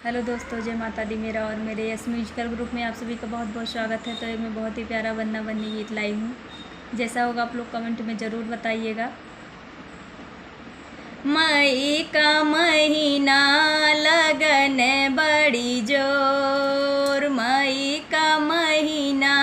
Hello दोस्तों, जय माता दी। मेरा और मेरे यस म्यूजिकल ग्रुप में आप सभी का बहुत बहुत स्वागत है। तो मैं बहुत ही प्यारा बन्ना बन्नी गीत लाई हूँ। जैसा होगा आप लोग कमेंट में ज़रूर बताइएगा। मई का महीना लगन बड़ी जोर, मई का महीना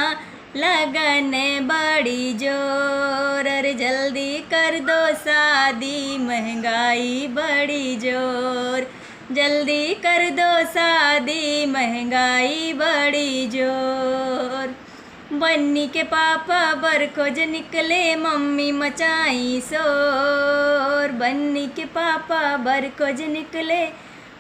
लगन बड़ी जोर। अरे जल्दी कर दो शादी, महंगाई बड़ी जोर। जल्दी कर दो शादी, महंगाई बड़ी जोर। बन्नी के पापा बर खोज निकले, मम्मी मचाई शोर। बन्नी के पापा बर खोज निकले,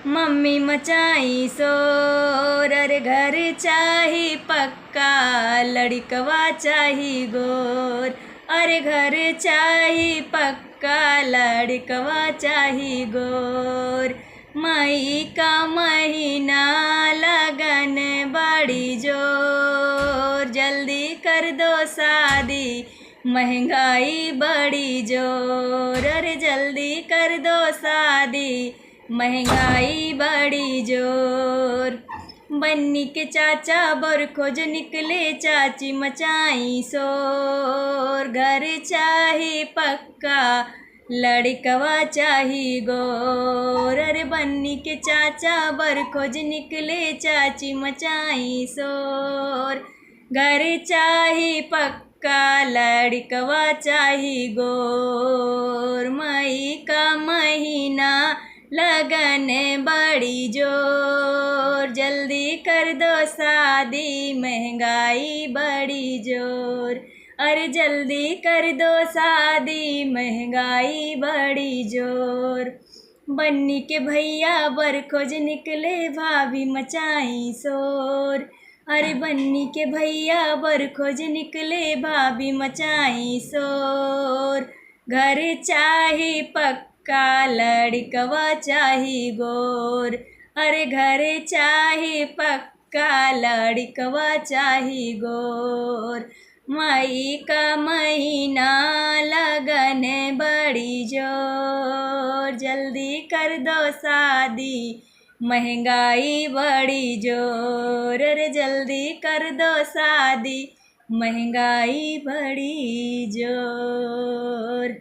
मम्मी मचाई शोर। अरे घर चाही पक्का, लड़कवा चाही गोर। अरे घर चाही पक्का, लड़कवा चाही गोर। मई का महीना लगन बड़ी जोर। जल्दी कर दो शादी, महंगाई बड़ी जोर। अरे जल्दी कर दो शादी, महंगाई बड़ी जोर। बन्नी के चाचा बर खोज निकले, चाची मचाई शोर। घर चाही पक्का, लड़कवा चाही गोर। अरे बन्नी के चाचा बर खोज निकले, चाची मचाई शोर। घर चाही पक्का, लड़कवा चाही गोर। मई का महीना लगन बड़ी जोर। जल्दी कर दो शादी, महंगाई बड़ी जोर। अरे जल्दी कर दो शादी, महंगाई बड़ी जोर। बन्नी के भैया बर खोज निकले, भाभी मचाई शोर। अरे बन्नी के भैया बर खोज निकले, भाभी मचाई शोर। घर चाही पक्का, लड़कवा चाही गोर। अरे घर चाही पक्का, लड़कवा चाही गोर। मई का महीना लगन बड़ी जोर। जल्दी कर दो शादी, महंगाई बड़ी जोर। अरे जल्दी कर दो शादी, महंगाई बड़ी जोर।